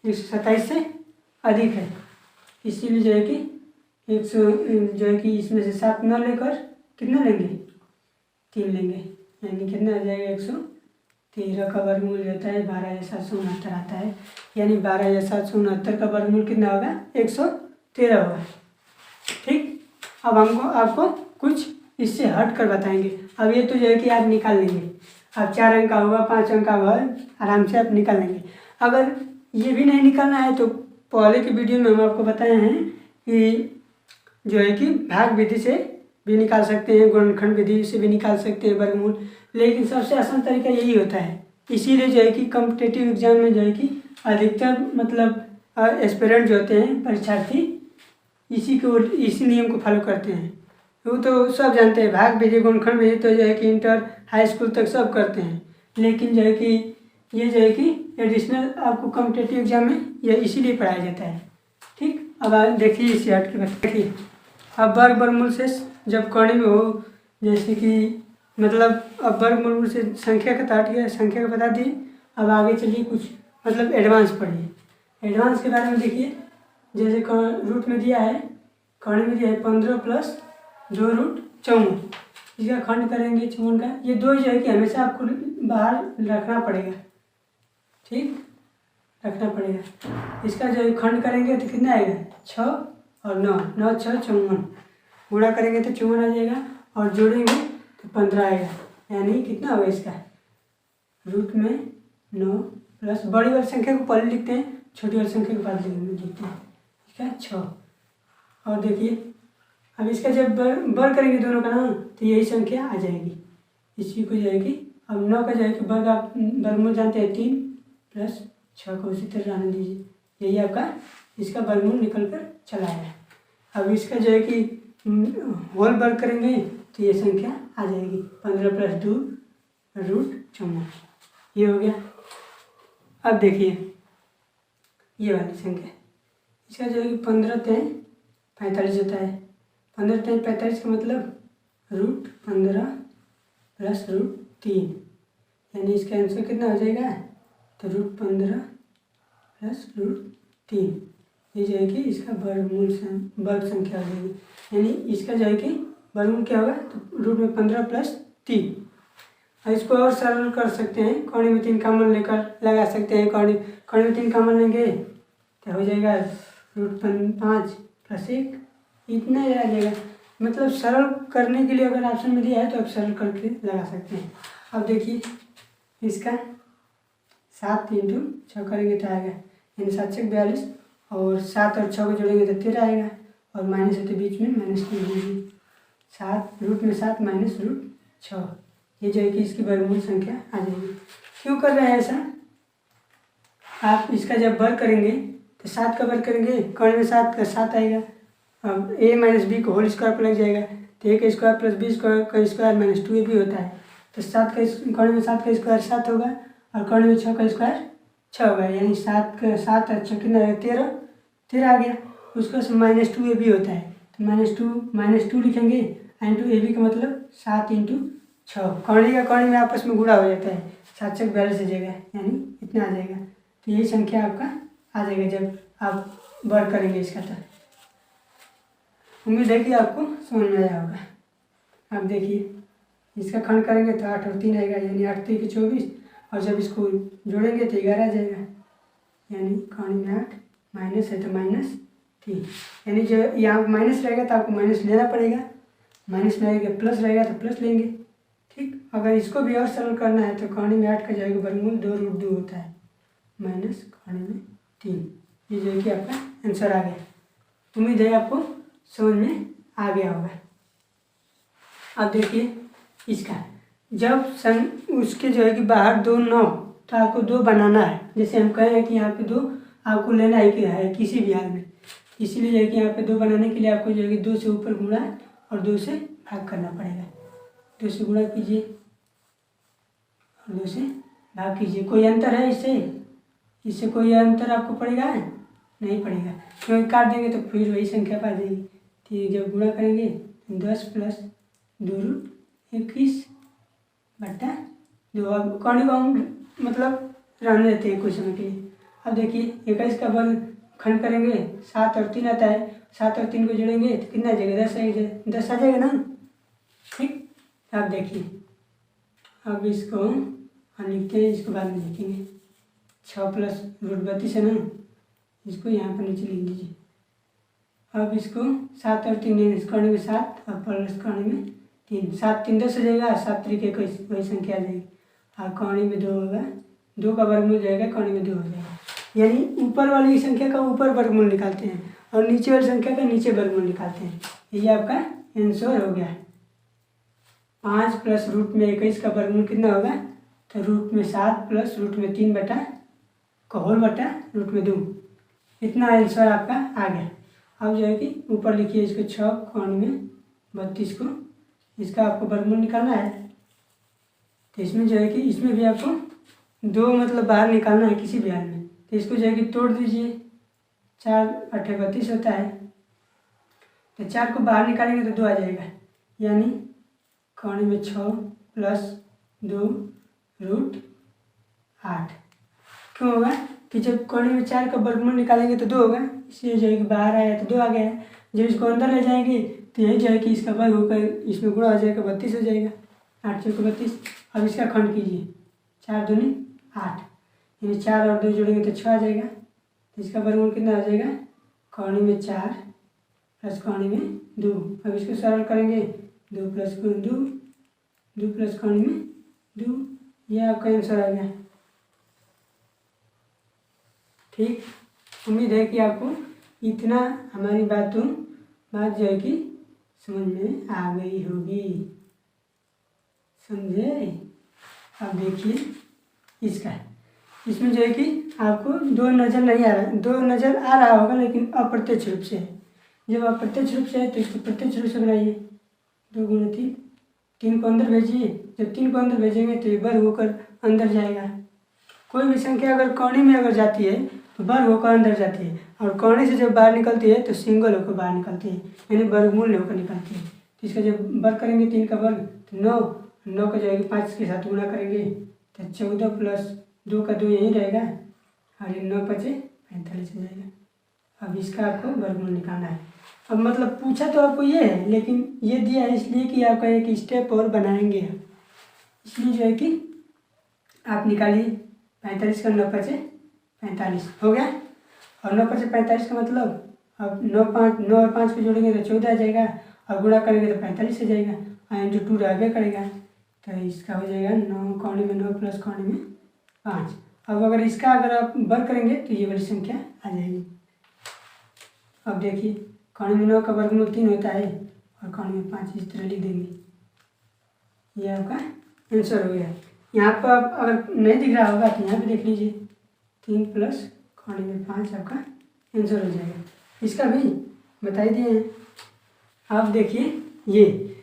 127 से अधिक है, इसीलिए जो है कि 100 जो है कि इसमें से 7 न लेकर कितना लेंगे 3 लेंगे, यानी कितना आ जाएगा 113 का वर्गमूल होता है 12,769 आता है, यानी 12,769 का वर्गमूल कितना होगा 113 होगा। ठीक, अब हमको आपको कुछ इससे हट कर बताएंगे। अब ये तो जो है कि आप निकाल लेंगे, अब 4 अंक का होगा 5 अंक का होगा, आराम से आप निकाल लेंगे। अगर ये भी नहीं निकालना है तो पहले की वीडियो में हम आपको बताए हैं कि जो है कि भाग विधि से भी निकाल सकते हैं, गुणनखंड विधि से भी निकाल सकते हैं वर्गमूल, लेकिन सबसे आसान तरीका यही होता है। इसीलिए जो है कि कॉम्पिटिटिव एग्जाम में जो है कि अधिकतर मतलब एस्पिरेंट जो होते हैं परीक्षार्थी इसी नियम को फॉलो करते हैं। वो तो सब जानते हैं, भाग विधि गुणनखंड विधि तो जो है कि इंटर हाई स्कूल तक सब करते हैं, लेकिन जो है कि ये जो है कि एडिशनल आपको कॉम्पिटिटिव एग्जाम में ये इसीलिए पढ़ाया जाता है। ठीक, अब देखिए इसे हट के देखिए, अब वर्गमूल से जब कौड़ी में हो, जैसे कि मतलब अब वर्गमूल से संख्या का हट गया, संख्या का बता दिए। अब आगे चलिए कुछ मतलब एडवांस पढ़िए, एडवांस के बारे में देखिए। जैसे रूट में दिया है, कौड़ी में दिया है 15 + 2√54, इसका खंड करेंगे 54 का, ये 2 जो है कि हमेशा आपको बाहर रखना पड़ेगा, ठीक रखना पड़ेगा। इसका जो खंड करेंगे तो कितना आएगा 6 और 9, 9 × 6 = 54, गुणा करेंगे तो 54 आ जाएगा, और जोड़ेंगे तो 15 आएगा, यानी कितना होगा इसका रूट में 9 प्लस बड़ी वाली संख्या को पहले लिखते हैं, छोटी वाली संख्या के बाद लिखते हैं, इसका 6। और देखिए अब इसका जब वर्ग करेंगे दोनों का ना तो यही संख्या आ जाएगी, इसी को जाएगी। अब 9 का जाएगी वर्ग, आप वर्गमूल जानते हैं 3 + 6 को उसी तरह रहने दीजिए, यही आपका इसका वर्गमूल निकल कर चला आएगा। अब इसका जो है कि होल वर्ग करेंगे तो ये संख्या आ जाएगी 15 + 2√54, ये हो गया। अब देखिए ये वाली संख्या, इसका जो है कि 15 × 3 = 45 होता है, 15 × 3 = 45 का मतलब √15 + √3, यानी इसका आंसर कितना हो जाएगा तो √15 + √3, ये जो है कि इसका वर्ग संख्या हो जाएगी, यानी इसका जो है कि वर्गमूल क्या होगा तो रूट में 15 + 3। और इसको और सरल कर सकते हैं, कौड़ी में 3 कॉमन लेकर लगा सकते हैं, कौड़ी में 3 कॉमन लेंगे तो हो जाएगा √5 + 1, इतना ही आ जाएगा। मतलब सरल करने के लिए अगर ऑप्शन में दिया है तो आप सरल करके लगा सकते हैं। अब देखिए इसका 7 × 6 करेंगे तो आएगा, यानी 7 × 6 = 42, और 7 और 6 को जोड़ेंगे तो 13 आएगा, और माइनस है तो बीच में -3 लीजिए, 7 रूट में 7 - 6। ये जो है कि इसकी वर्गमूल संख्या आ जाएगी। क्यों कर रहे हैं ऐसा? आप इसका जब वर्ग करेंगे तो 7 का वर्ग करेंगे, कर्ण में 7 का 7 आएगा। अब a माइनस बी को होल स्क्वायर पर लग जाएगा, तो a का स्क्वायर प्लस बी स्क्वायर का स्क्वायर माइनस 2ab होता है। तो 7 का कर्ण में 7 का स्क्वायर 7 होगा और कर्ण में 6 का स्क्वायर 6 होगा, यानी 7 का 7 अच्छा कितना आएगा 13 आ गया। उसका माइनस 2ab होता है, तो -2 लिखेंगे। इंटू ab का मतलब 7 इंटू 6। कर्ण का कर्ण में आपस में गुणा हो जाता है, 7 6 42 हो जाएगा, यानी इतना आ जाएगा। तो यही संख्या आपका आ जाएगा जब आप वर्ग करेंगे इसका। तो उम्मीद है कि आपको समझ में आया होगा। अब देखिए इसका खंड करेंगे तो 8 और 3 आएगा, यानी 8 3 24, और जब इसको जोड़ेंगे तो 11 आ जाएगा, यानी कर्ण में 8 माइनस है तो -3, यानी जो यहाँ माइनस रहेगा तो आपको माइनस लेना पड़ेगा, माइनस में आएगा प्लस रहेगा तो प्लस लेंगे। ठीक, अगर इसको भी और सरल करना है तो कर्ण में 8 का जाएगा वर्गमूल 2√2 होता है, माइनस कर्ण में 3। ये जो है कि आपका आंसर आ गया। उम्मीद है आपको समझ में आ गया होगा। अब देखिए इसका जब उसके जो है कि बाहर 2 9, तो आपको 2 बनाना है। जैसे हम कहे हैं कि यहाँ पे 2 आपको लेना ही है किसी भी हाल में, इसीलिए जो है कि यहाँ पे 2 बनाने के लिए आपको जो है कि 2 से ऊपर गुणा और 2 से भाग करना पड़ेगा। 2 से गुणा कीजिए और 2 से भाग कीजिए। कोई अंतर है इससे कोई अंतर आपको पड़ेगा? नहीं पड़ेगा, क्योंकि काट देंगे तो फिर वही संख्या पा जाएगी। तो जब गुणा करेंगे 10 प्लस 2√21 बट्टा 2। अब कर्ण को हम मतलब रहने देते हैं कुछ समय के लिए। अब देखिए 21 का वर्ग खंड करेंगे, 7 और 3 आता है, 7 और 3 को जोड़ेंगे तो कितना आ जाएगा? 10 आ जाएगा ना। ठीक, अब देखिए अब इसको हम लिखते हैं, इसको बाद में लिखेंगे। 6 प्लस √32 है ना, इसको यहाँ पर नीचे लिख दीजिए। अब इसको 7 और 3 इस कर्ण में 7 और प्लस कर्ण में 3, 7 3 10 हो जाएगा, 7 3 के वही संख्या आ जाएगी, और कर्ण में 2 होगा, 2 का वर्गमूल जाएगा कर्ण में 2 हो जाएगा। यानी ऊपर वाली संख्या का ऊपर वर्गमूल निकालते हैं और नीचे वाली संख्या का नीचे वर्गमूल निकालते हैं। ये आपका आंसर हो गया। 5 प्लस रूट में 21 का वर्गमूल कितना होगा? तो रूट में 7 प्लस रूट में 3 बटा का होल बटा रूट में 2, इतना आंसर आपका आ गया। अब जो है कि ऊपर लिखिए इसको 6 कर्ण में 32 को, इसका आपको वर्गमूल निकालना है। तो इसमें जो है कि इसमें भी आपको 2 मतलब बाहर निकालना है किसी भी हाल में। तो इसको जो है कि तोड़ दीजिए, 4 8 32 होता है, तो 4 को बाहर निकालेंगे तो 2 आ जाएगा, यानी कर्ण में 6 प्लस 2√8। क्यों होगा कि जब कर्ण में 4 का वर्गमूल निकालेंगे तो 2 होगा, इसलिए जो है कि बाहर आया तो 2 आ गया है। जब इसको अंदर ले जाएंगे तो यही जो है कि इसका वर्ग होकर इसमें गुणा हो जाएगा, 32 हो जाएगा, 8 4 32। अब इसका खंड कीजिए, 4 दूनी 8, यानी 4 और 2 जोड़ेंगे तो 6 आ जाएगा। तो इसका वर्गमूल कितना आ जाएगा? कर्ण में 4 प्लस कर्ण में 2। अब इसको सरल करेंगे, 2 प्लस 2 प्लस कर्ण में 2, यह आपका आंसर आ गया। ठीक, उम्मीद है कि आपको इतना हमारी बात जो है कि समझ में आ गई होगी, समझे? अब देखिए इसमें जो है कि आपको 2 नज़र नहीं आ रहा, 2 नज़र आ रहा होगा लेकिन अप्रत्यक्ष रूप से है। जब अप्रत्यक्ष रूप से है तो इसको प्रत्यक्ष रूप से बनाइए। 2 गुणा 3, 3 को अंदर भेजिए, जब 3 को अंदर भेजेंगे तो ये वर्ग होकर अंदर जाएगा। कोई भी संख्या अगर कौड़ी में अगर जाती है तो वर्ग होकर अंदर जाती है, और कौड़ी से जब बाहर निकलती है तो सिंगल होकर बाहर निकलती है, यानी वर्गमूल होकर निकलती है। तो इसका जब वर्ग करेंगे 3 का वर्ग तो 9 का जाएगा 5 के साथ गुणा करेंगे तो 14 प्लस 2 का 2 यहीं रहेगा, और ये 9 5 45 हो जाएगा। अब इसका आपको वर्गमूल निकालना है। अब मतलब पूछा तो आपको ये है, लेकिन ये दिया है इसलिए कि आपका एक स्टेप और बनाएंगे हम, इसलिए जो है कि आप निकालिए। 45 का 9 5 45 हो गया, और 9 5 45 का मतलब अब 9 और 5 को जोड़ेंगे तो 14 आ जाएगा, और गुणा करेंगे तो 45 हो जाएगा, और इंटू 2 आगे करेगा तो इसका हो जाएगा 9 कौड़ी में 9 प्लस कौड़ी में 5। अब अगर इसका अगर आप वर्ग करेंगे तो ये वाली संख्या आ जाएगी। अब देखिए कौड़ी में 9 का वर्गमूल 3 होता है, और कौड़ी में 5 इस तरह लिख देंगे। ये आपका आंसर हो गया। यहाँ पर आप अगर नहीं दिख रहा होगा तो यहाँ पे देख लीजिए, 3 प्लस कोणी में 5 आपका आंसर हो जाएगा। इसका भी बता ही दिए हैं। आप देखिए, ये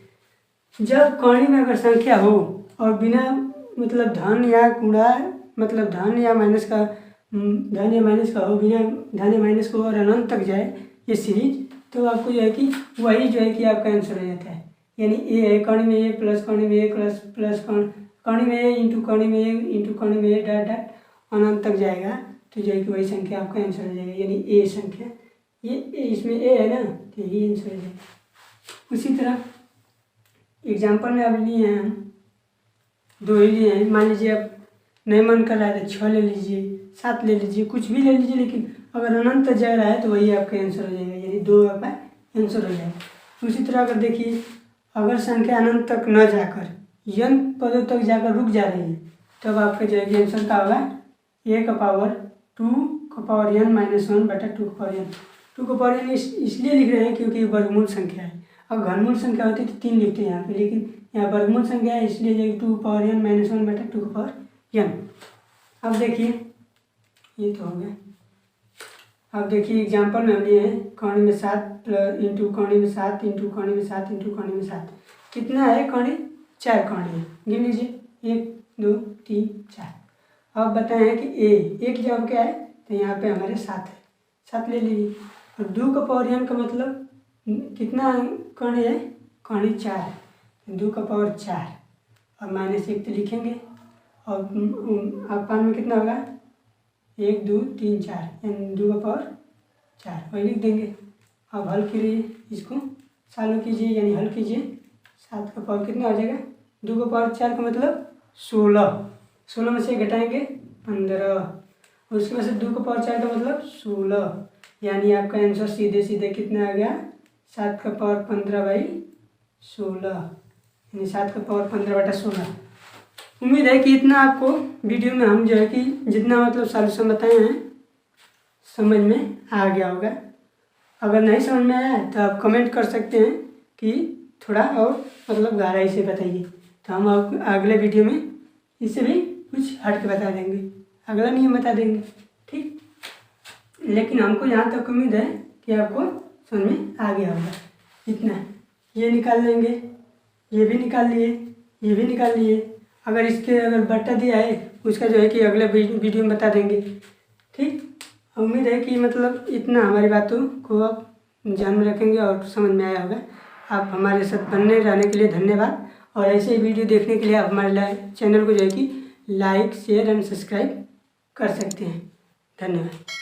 जब कोणी में अगर संख्या हो और बिना मतलब धन या गुणा मतलब धन या माइनस का हो, बिना धन या माइनस को और अनंत तक जाए ये सीरीज, तो आपको जो है कि वही जो है कि आपका आंसर हो जाता है। यानी ए है कोणी में ए प्लस कोणी में ए प्लस कोणी में ए इंटू कोणी में ए इंटू कोणी में ए डॉट डॉट अनंत तक जाएगा, तो जो है कि वही संख्या आपका आंसर हो जाएगा। यानी ए संख्या, ये इसमें ए है ना, तो यही आंसर हो जाएगा। उसी तरह एग्जाम्पल में अब लिए हैं हम 2 ही लिए हैं। मान लीजिए अब नहीं मन कर रहा है तो 6 ले लीजिए, 7 ले लीजिए, कुछ भी ले लीजिए, लेकिन अगर अनंत जा रहा है तो वही आपका आंसर हो जाएगा। यानी 2 आपका आंसर हो जाएगा। उसी तरह अगर देखिए, अगर संख्या अनंत तक न जाकर n पदों तक जाकर रुक जा रही है, तब आपका जो है कि आंसर क्या होगा, a का पावर 2 का पावर n माइनस 1 बटा 2 का पावर n। 2 का पावर n इसलिए लिख रहे हैं क्योंकि ये वर्गमूल संख्या है। अब घनमूल संख्या होती तो 3 लिखते हैं यहाँ पे, लेकिन यहाँ वर्गमूल संख्या है इसलिए जो 2 पावर n माइनस 1 बटा 2 का पावर n। अब देखिए, ये तो हो गया। अब देखिए एग्जाम्पल में हम लिए हैं कोणी में 7 इंटू कोणी में 7 इंटू कोणी में 7 इंटू कोणी में 7। कितना है कोणी? 4 कोणी है। गिन लीजिए, 1 2 3 4। अब बताएं कि ए की जगह क्या है, तो यहाँ पे हमारे 7 है, 7 ले लीजिए। और 2 का पावर n का मतलब कितना कोणी है? कोणी 4 है, 2 का पावर 4 और माइनस 1 तो लिखेंगे। और अपान में कितना होगा, 1 2 3 4, यानी 2 का पावर 4 वही लिख देंगे। अब हल कीजिए, इसको सॉल्व कीजिए, यानी हल कीजिए। 7 का पावर कितना हो जाएगा, 2 का पावर 4 का मतलब 16। 16 में से घटाएंगे 15, उसके बाद से 2 का पावर 4 का मतलब 16, यानी आपका आंसर सीधे सीधे कितना आ गया, 7 का पावर 15/16, यानी 7 का पावर 15/16। उम्मीद है कि इतना आपको वीडियो में हम जो है कि जितना मतलब सॉल्यूशन बताए हैं समझ में आ गया होगा। अगर नहीं समझ में आया तो आप कमेंट कर सकते हैं कि थोड़ा और मतलब गहराई से बताइए, तो हम आपको अगले वीडियो में इससे भी कुछ हट के बता देंगे, अगला नियम बता देंगे, ठीक। लेकिन हमको यहाँ तक उम्मीद है कि आपको समझ में आ गया होगा। इतना ये निकाल लेंगे, ये भी निकाल लिए, ये भी निकाल लिए। अगर इसके अगर बट्टा दिया है उसका जो है कि अगले वीडियो में बता देंगे, ठीक। उम्मीद है कि मतलब इतना हमारी बातों को आप ध्यान में रखेंगे और समझ में आया होगा। आप हमारे साथ बने रहने के लिए धन्यवाद, और ऐसे ही वीडियो देखने के लिए आप हमारे चैनल को जो है कि लाइक शेयर एंड सब्सक्राइब कर सकते हैं। धन्यवाद।